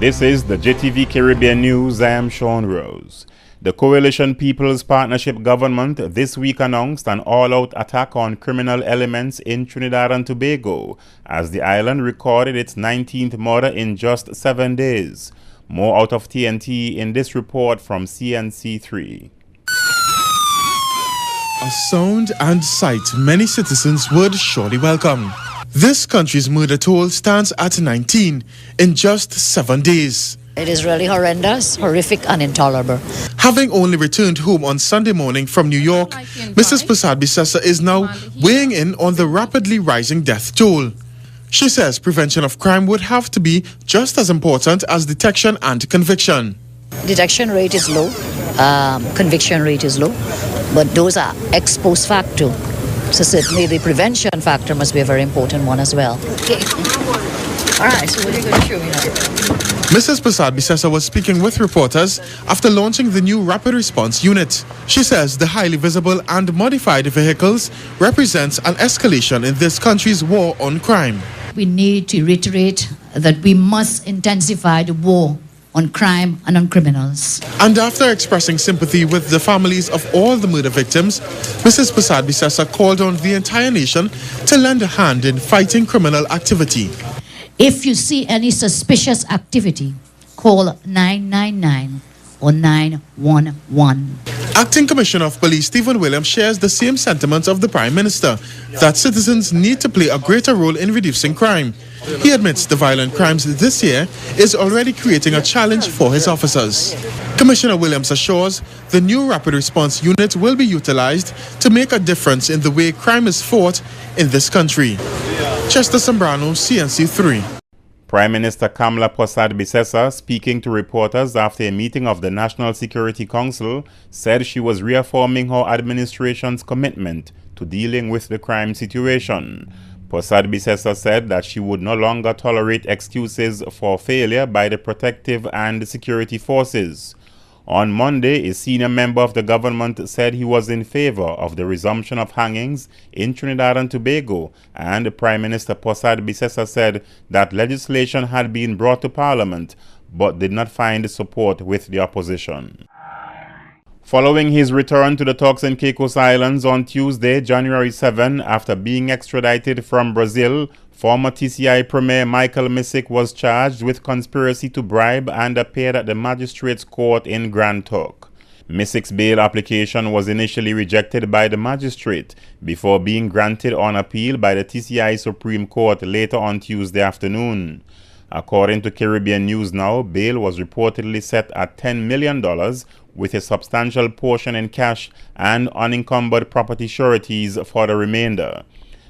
This is the JTV Caribbean News. I am Sean Rose. The Coalition People's Partnership government this week announced an all-out attack on criminal elements in Trinidad and Tobago as the island recorded its 19th murder in just 7 days. More out of TNT in this report from CNC3. A sound and sight many citizens would surely welcome. This country's murder toll stands at 19 in just 7 days. It is really horrendous, horrific and intolerable. Having only returned home on Sunday morning from New York, Mrs. Prasad Bisesa is now weighing in on the rapidly rising death toll. She says prevention of crime would have to be just as important as detection and conviction. Detection rate is low, conviction rate is low, but those are ex post facto. So certainly the prevention factor must be a very important one as well. Okay. All right, so what are you going to show me now? Mrs. Prasad Bisesa was speaking with reporters after launching the new Rapid Response Unit. She says the highly visible and modified vehicles represents an escalation in this country's war on crime. We need to reiterate that we must intensify the war on crime and on criminals. And after expressing sympathy with the families of all the murder victims, Mrs. Prasad Bisesa called on the entire nation to lend a hand in fighting criminal activity. If you see any suspicious activity, call 999 or 911. Acting Commissioner of Police Stephen Williams shares the same sentiments of the Prime Minister, that citizens need to play a greater role in reducing crime. He admits the violent crimes this year is already creating a challenge for his officers. Commissioner Williams assures the new Rapid Response Unit will be utilized to make a difference in the way crime is fought in this country. Chester Sembrano, CNC3. Prime Minister Kamla Prasad Bisesa, speaking to reporters after a meeting of the National Security Council, said she was reaffirming her administration's commitment to dealing with the crime situation. Prasad Bisesa said that she would no longer tolerate excuses for failure by the protective and security forces. On Monday, a senior member of the government said he was in favor of the resumption of hangings in Trinidad and Tobago, and Prime Minister Prasad Bisesa said that legislation had been brought to Parliament but did not find support with the opposition. Following his return to the Turks and Caicos Islands on Tuesday, January 7, after being extradited from Brazil, former TCI Premier Michael Missick was charged with conspiracy to bribe and appeared at the magistrate's court in Grand Turk. Missick's bail application was initially rejected by the magistrate before being granted on appeal by the TCI Supreme Court later on Tuesday afternoon. According to Caribbean News Now, bail was reportedly set at $10 million with a substantial portion in cash and unencumbered property sureties for the remainder.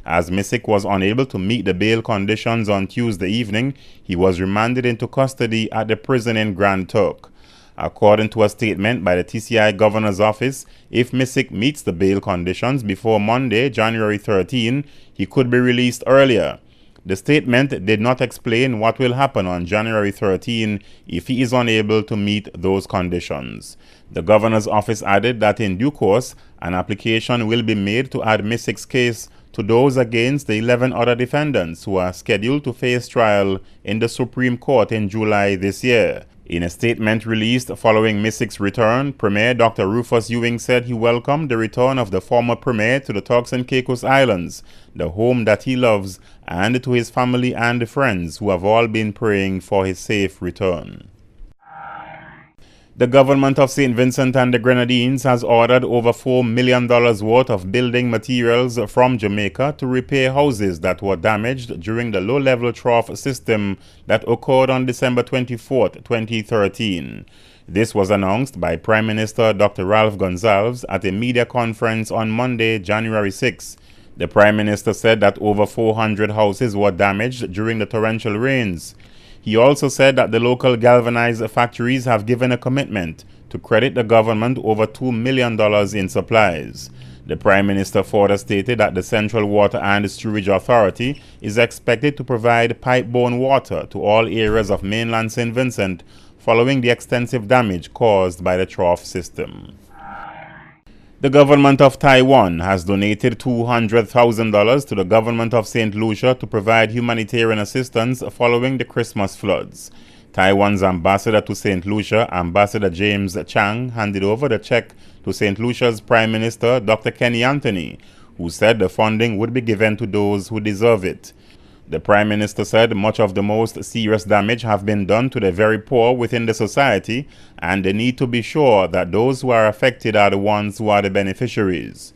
As Missick was unable to meet the bail conditions on Tuesday evening, he was remanded into custody at the prison in Grand Turk. According to a statement by the TCI Governor's Office, if Missick meets the bail conditions before Monday, January 13, he could be released earlier. The statement did not explain what will happen on January 13 if he is unable to meet those conditions. The Governor's Office added that in due course, an application will be made to add Missick's case to those against the 11 other defendants who are scheduled to face trial in the Supreme Court in July this year. In a statement released following Missick's return, Premier Dr. Rufus Ewing said he welcomed the return of the former Premier to the Turks and Caicos Islands, the home that he loves, and to his family and friends who have all been praying for his safe return. The government of St. Vincent and the Grenadines has ordered over $4 million worth of building materials from Jamaica to repair houses that were damaged during the low-level trough system that occurred on December 24, 2013. This was announced by Prime Minister Dr. Ralph Gonsalves at a media conference on Monday, January 6. The Prime Minister said that over 400 houses were damaged during the torrential rains. He also said that the local galvanized factories have given a commitment to credit the government over $2 million in supplies. The Prime Minister further stated that the Central Water and Sewerage Authority is expected to provide pipe-borne water to all areas of mainland St. Vincent following the extensive damage caused by the trough system. The government of Taiwan has donated $200,000 to the government of St. Lucia to provide humanitarian assistance following the Christmas floods. Taiwan's ambassador to St Lucia, Ambassador James Chang, handed over the check to St Lucia's Prime Minister, Dr. Kenny Anthony, who said the funding would be given to those who deserve it. The Prime Minister said much of the most serious damage have been done to the very poor within the society, and they need to be sure that those who are affected are the ones who are the beneficiaries.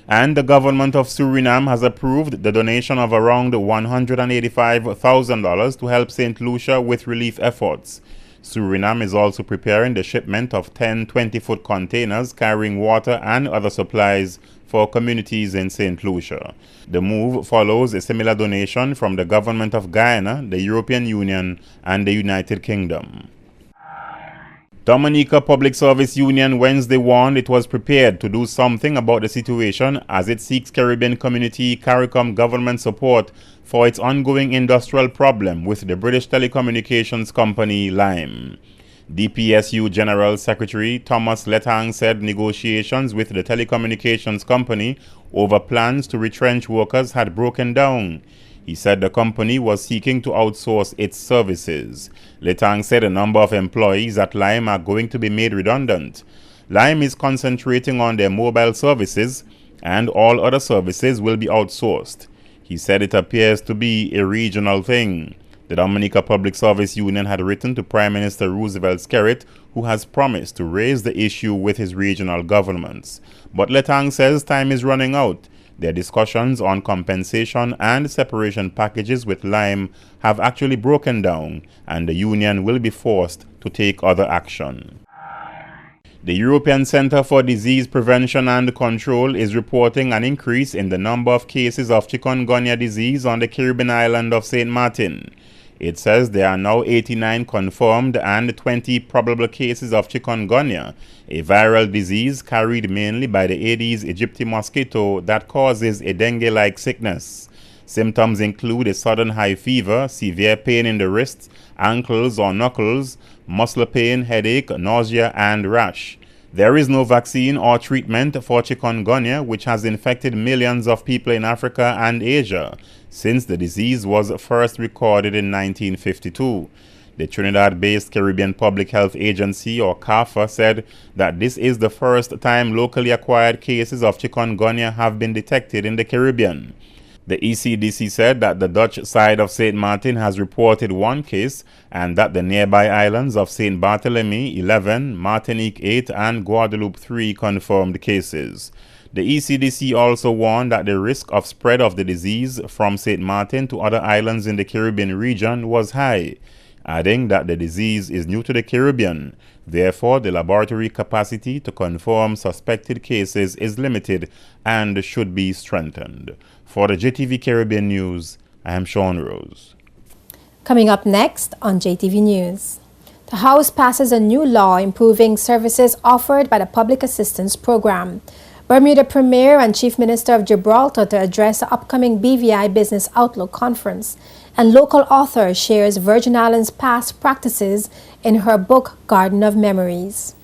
And the government of Suriname has approved the donation of around $185,000 to help St. Lucia with relief efforts. Suriname is also preparing the shipment of 10 20-foot containers carrying water and other supplies for communities in St. Lucia. The move follows a similar donation from the government of Guyana, the European Union, and the United Kingdom. Dominica Public Service Union Wednesday warned it was prepared to do something about the situation as it seeks Caribbean Community CARICOM government support for its ongoing industrial problem with the British telecommunications company Lime. DPSU General Secretary Thomas Letang said negotiations with the telecommunications company over plans to retrench workers had broken down. He said the company was seeking to outsource its services. Letang said a number of employees at Lime are going to be made redundant. Lime is concentrating on their mobile services, and all other services will be outsourced. He said it appears to be a regional thing. The Dominica Public Service Union had written to Prime Minister Roosevelt Skerrit, who has promised to raise the issue with his regional governments. But Letang says time is running out. Their discussions on compensation and separation packages with Lime have actually broken down, and the union will be forced to take other action. The European Centre for Disease Prevention and Control is reporting an increase in the number of cases of Chikungunya disease on the Caribbean island of St. Martin. It says there are now 89 confirmed and 20 probable cases of Chikungunya, a viral disease carried mainly by the Aedes aegypti mosquito that causes a dengue-like sickness. Symptoms include a sudden high fever, severe pain in the wrists, ankles or knuckles, muscle pain, headache, nausea, and rash. There is no vaccine or treatment for Chikungunya, which has infected millions of people in Africa and Asia since the disease was first recorded in 1952. The Trinidad-based Caribbean Public Health Agency, or CARPHA, said that this is the first time locally acquired cases of Chikungunya have been detected in the Caribbean. The ECDC said that the Dutch side of St. Martin has reported 1 case and that the nearby islands of St. Barthélemy 11, Martinique 8, and Guadeloupe 3 confirmed cases. The ECDC also warned that the risk of spread of the disease from St. Martin to other islands in the Caribbean region was high, adding that the disease is new to the Caribbean. Therefore, the laboratory capacity to confirm suspected cases is limited and should be strengthened. For the JTV Caribbean News, I am Sean Rose. Coming up next on JTV News. The House passes a new law improving services offered by the Public Assistance Program. Bermuda Premier and Chief Minister of Gibraltar to address the upcoming BVI Business Outlook Conference. And local author shares Virgin Islands' past practices in her book Garden of Memories.